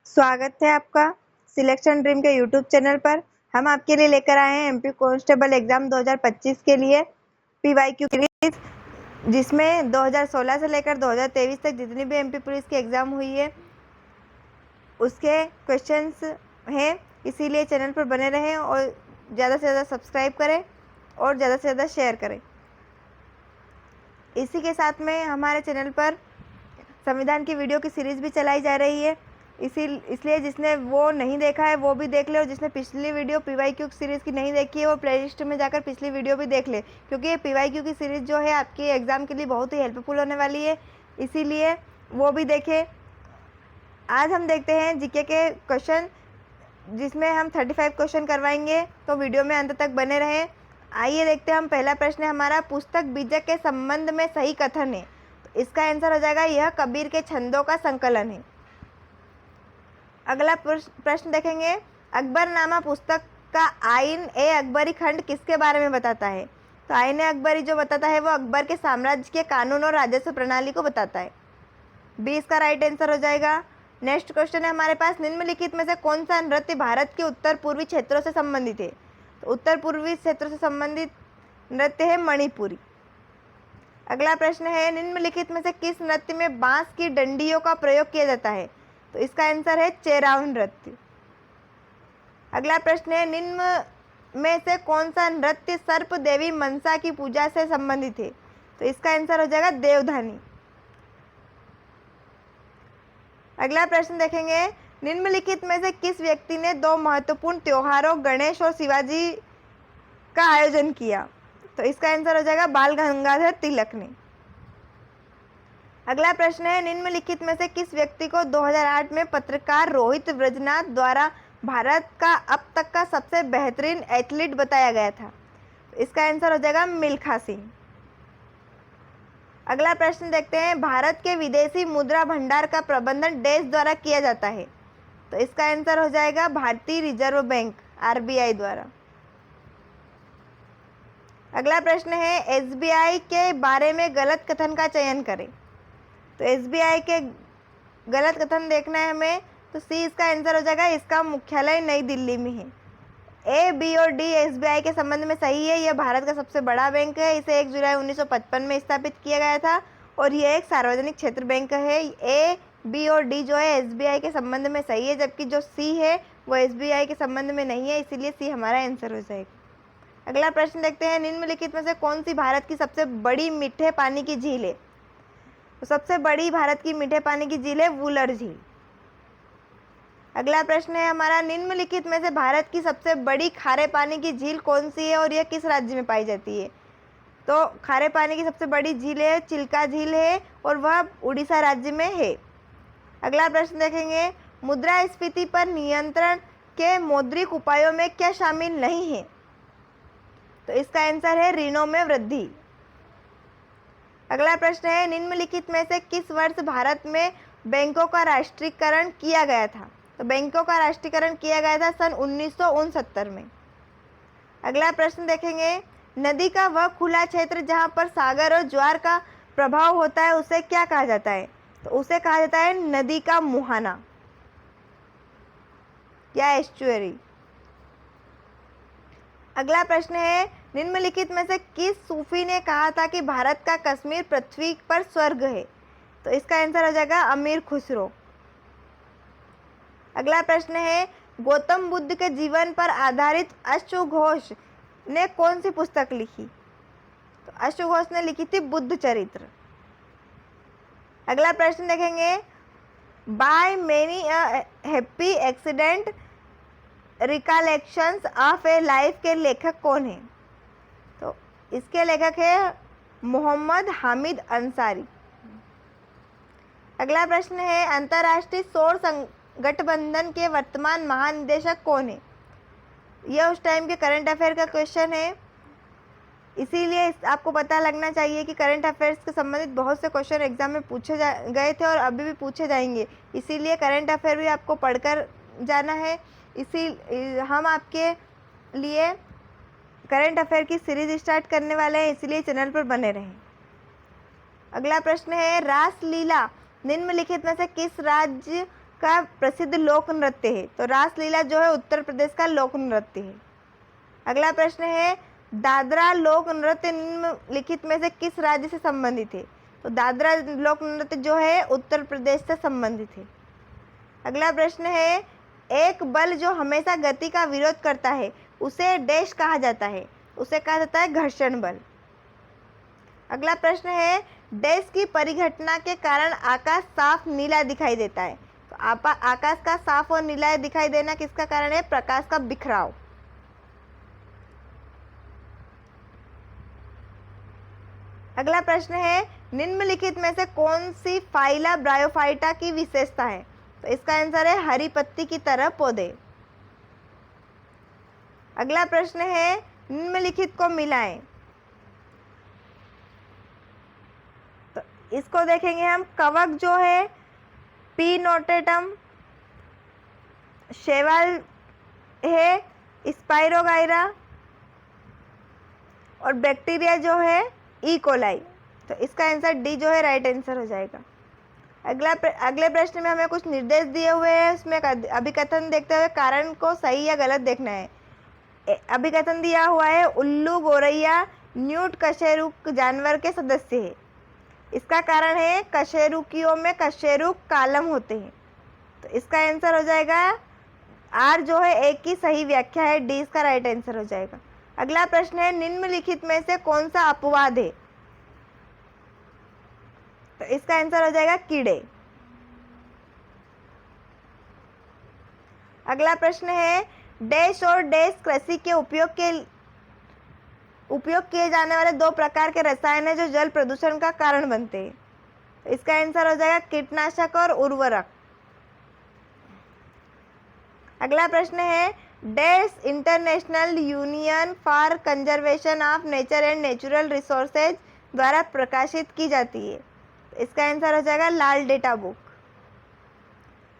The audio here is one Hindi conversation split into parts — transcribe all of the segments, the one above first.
स्वागत है आपका सिलेक्शन ड्रीम के यूट्यूब चैनल पर। हम आपके लिए लेकर आए हैं एमपी कांस्टेबल एग्जाम 2025 के लिए पीवाईक्यू सीरीज, जिसमें 2016 से लेकर 2023 तक जितनी भी एमपी पुलिस की एग्ज़ाम हुई है उसके क्वेश्चंस हैं। इसीलिए चैनल पर बने रहें और ज़्यादा से ज़्यादा सब्सक्राइब करें और ज़्यादा से ज़्यादा शेयर करें। इसी के साथ में हमारे चैनल पर संविधान की वीडियो की सीरीज़ भी चलाई जा रही है। इसलिए जिसने वो नहीं देखा है वो भी देख ले, और जिसने पिछली वीडियो पीवाईक्यू सीरीज़ की नहीं देखी है वो प्लेलिस्ट में जाकर पिछली वीडियो भी देख ले, क्योंकि ये पीवाईक्यू की सीरीज़ जो है आपकी एग्ज़ाम के लिए बहुत ही हेल्पफुल होने वाली है। इसीलिए वो भी देखें। आज हम देखते हैं जीके के क्वेश्चन, जिसमें हम 35 क्वेश्चन करवाएंगे, तो वीडियो में अंत तक बने रहें। आइए देखते हैं। हम पहला प्रश्न है हमारा, पुस्तक बीजक के संबंध में सही कथन है। तो इसका आंसर हो जाएगा यह कबीर के छंदों का संकलन है। अगला प्रश्न देखेंगे, अकबरनामा पुस्तक का आइन ए अकबरी खंड किसके बारे में बताता है। तो आइन ए अकबरी जो बताता है वो अकबर के साम्राज्य के कानून और राजस्व प्रणाली को बताता है। 20 का राइट आंसर हो जाएगा। नेक्स्ट क्वेश्चन है हमारे पास, निम्नलिखित में से कौन सा नृत्य भारत के उत्तर पूर्वी क्षेत्रों से संबंधित है। तो उत्तर पूर्वी क्षेत्रों से संबंधित नृत्य है मणिपुरी। अगला प्रश्न है, निम्नलिखित में से किस नृत्य में बांस की डंडियों का प्रयोग किया जाता है। तो इसका आंसर है चेराव नृत्य। अगला प्रश्न है, निम्न में से कौन सा नृत्य सर्प देवी मनसा की पूजा से संबंधित है। तो इसका आंसर हो जाएगा देवधानी। अगला प्रश्न देखेंगे, निम्नलिखित में से किस व्यक्ति ने दो महत्वपूर्ण त्योहारों गणेश और शिवाजी का आयोजन किया। तो इसका आंसर हो जाएगा बाल गंगाधर तिलक ने। अगला प्रश्न है, निम्नलिखित में से किस व्यक्ति को 2008 में पत्रकार रोहित ब्रजनाथ द्वारा भारत का अब तक का सबसे बेहतरीन एथलीट बताया गया था। इसका आंसर हो जाएगा मिल्खा सिंह। अगला प्रश्न देखते हैं, भारत के विदेशी मुद्रा भंडार का प्रबंधन देश द्वारा किया जाता है। तो इसका आंसर हो जाएगा भारतीय रिजर्व बैंक आरबीआई द्वारा। अगला प्रश्न है, एसबीआई के बारे में गलत कथन का चयन करें। तो एसबीआई के गलत कथन देखना है हमें, तो सी इसका आंसर हो जाएगा, इसका मुख्यालय नई दिल्ली में है। ए, बी और डी एसबीआई के संबंध में सही है। यह भारत का सबसे बड़ा बैंक है। इसे 1 जुलाई 1955 में स्थापित किया गया था और यह एक सार्वजनिक क्षेत्र बैंक है। ए, बी और डी जो है एसबीआई के संबंध में सही है, जबकि जो सी है वो एसबीआई के संबंध में नहीं है, इसीलिए सी हमारा आंसर हो जाएगा। अगला प्रश्न देखते हैं, निम्नलिखित में से कौन सी भारत की सबसे बड़ी मीठे पानी की झील है। तो सबसे बड़ी भारत की मीठे पानी की झील है वुलर झील। अगला प्रश्न है हमारा, निम्नलिखित में से भारत की सबसे बड़ी खारे पानी की झील कौन सी है और यह किस राज्य में पाई जाती है। तो खारे पानी की सबसे बड़ी झील है चिल्का झील है और वह उड़ीसा राज्य में है। अगला प्रश्न देखेंगे, मुद्रास्फीति पर नियंत्रण के मौद्रिक उपायों में क्या शामिल नहीं है। तो इसका आंसर है ऋणों में वृद्धि। अगला प्रश्न है, निम्नलिखित में से किस वर्ष भारत में बैंकों का राष्ट्रीयकरण किया गया था। तो बैंकों का राष्ट्रीयकरण किया गया था सन 1969 में। अगला प्रश्न देखेंगे, नदी का वह खुला क्षेत्र जहां पर सागर और ज्वार का प्रभाव होता है उसे क्या कहा जाता है। तो उसे कहा जाता है नदी का मुहाना या एस्चुअरी। अगला प्रश्न है, निम्नलिखित में से किस सूफी ने कहा था कि भारत का कश्मीर पृथ्वी पर स्वर्ग है। तो इसका आंसर हो जाएगा अमीर खुसरो। अगला प्रश्न है, गौतम बुद्ध के जीवन पर आधारित अश्वघोष ने कौन सी पुस्तक लिखी। तो अश्वघोष ने लिखी थी बुद्ध चरित्र। अगला प्रश्न देखेंगे, by many happy accident recollections of A life के लेखक कौन है। तो इसके लेखक है मोहम्मद हामिद अंसारी। अगला प्रश्न है, अंतर्राष्ट्रीय सौर गठबंधन के वर्तमान महानिदेशक कौन है। यह उस टाइम के करंट अफेयर का क्वेश्चन है, इसीलिए आपको पता लगना चाहिए कि करंट अफेयर्स के संबंधित बहुत से क्वेश्चन एग्जाम में पूछे गए थे और अभी भी पूछे जाएंगे, इसीलिए करंट अफेयर भी आपको पढ़कर जाना है। इसी हम आपके लिए करंट अफेयर की सीरीज स्टार्ट करने वाले हैं, इसीलिए चैनल पर बने रहें। अगला प्रश्न है, रासलीला निम्नलिखित में से किस राज्य का प्रसिद्ध लोक नृत्य है? तो रासलीला जो है उत्तर प्रदेश का लोक नृत्य है। अगला प्रश्न है, दादरा लोक नृत्य निम्नलिखित में से किस राज्य से संबंधित है? तो दादरा लोक नृत्य जो है उत्तर प्रदेश से संबंधित है। अगला प्रश्न है, एक बल जो हमेशा गति का विरोध करता है उसे डैश कहा जाता है? उसे कहा जाता है घर्षण बल। अगला प्रश्न है, डैश की परिघटना के कारण आकाश साफ नीला दिखाई देता है? तो आकाश का साफ और नीला दिखाई देना किसका कारण है? प्रकाश का बिखराव। अगला प्रश्न है, निम्नलिखित में से कौन सी फाइला ब्रायोफाइटा की विशेषता है? तो इसका आंसर है हरी पत्ती की तरह पौधे। अगला प्रश्न है, निम्नलिखित को मिलाएं। तो इसको देखेंगे हम, कवक जो है पी नोटेटम, शेवाल है स्पाइरोगाइरा, और बैक्टीरिया जो है ई कोलाई। तो इसका आंसर डी जो है राइट आंसर हो जाएगा। अगले प्रश्न में हमें कुछ निर्देश दिए हुए हैं, उसमें अभिकथन देखते हुए कारण को सही या गलत देखना है। अभिकथन दिया हुआ है, उल्लू गोरैया न्यूट कशेरुक जानवर के सदस्य है। इसका कारण है कशेरुकियों में कशेरुक कालम होते हैं। तो इसका आंसर हो जाएगा आर जो है एक की सही व्याख्या है, डी इसका राइट आंसर हो जाएगा। अगला प्रश्न है, निम्नलिखित में से कौन सा अपवाद है? तो इसका आंसर हो जाएगा कीड़े। अगला प्रश्न है, डैश और डैश कृषि के उपयोग किए जाने वाले दो प्रकार के रसायन है जो जल प्रदूषण का कारण बनते हैं। तो इसका आंसर हो जाएगा कीटनाशक और उर्वरक। अगला प्रश्न है, dash international union for conservation of nature and natural resources द्वारा प्रकाशित की जाती है? इसका आंसर हो जाएगा लाल डेटा बुक।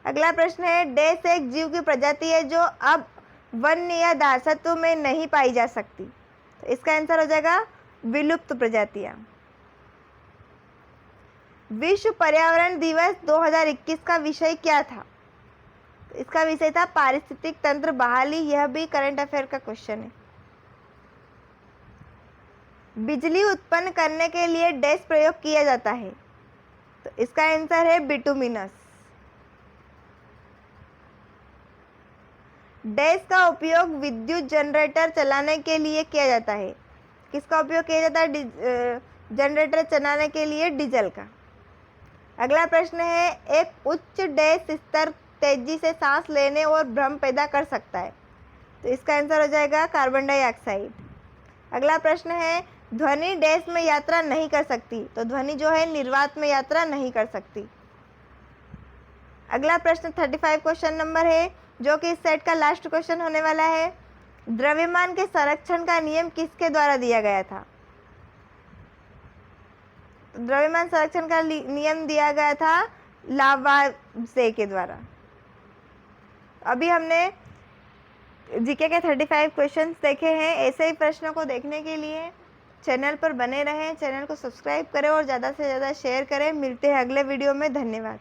अगला प्रश्न है, डैश एक जीव की प्रजाति है जो अब वन्य या दासत्व में नहीं पाई जा सकती? तो इसका आंसर हो जाएगा विलुप्त प्रजातियां। विश्व पर्यावरण दिवस 2021 का विषय क्या था? तो इसका विषय था पारिस्थितिक तंत्र बहाली। यह भी करंट अफेयर का क्वेश्चन है। बिजली उत्पन्न करने के लिए डैश प्रयोग किया जाता है? तो इसका आंसर है बिटुमिनस। डैश का उपयोग विद्युत जनरेटर चलाने के लिए किया जाता है? किसका उपयोग किया जाता है जनरेटर चलाने के लिए? डीजल का। अगला प्रश्न है, एक उच्च डैश स्तर तेजी से सांस लेने और भ्रम पैदा कर सकता है? तो इसका आंसर हो जाएगा कार्बन डाइऑक्साइड। अगला प्रश्न है, ध्वनि डैश में यात्रा नहीं कर सकती? तो ध्वनि जो है निर्वात में यात्रा नहीं कर सकती। अगला प्रश्न 35 क्वेश्चन नंबर है, जो कि इस सेट का लास्ट क्वेश्चन होने वाला है। द्रव्यमान के संरक्षण का नियम किसके द्वारा दिया गया था? द्रव्यमान संरक्षण का नियम दिया गया था लावाज़े के द्वारा। अभी हमने जीके के 35 क्वेश्चंस देखे हैं। ऐसे ही प्रश्नों को देखने के लिए चैनल पर बने रहें, चैनल को सब्सक्राइब करें और ज़्यादा से ज़्यादा शेयर करें। मिलते हैं अगले वीडियो में। धन्यवाद।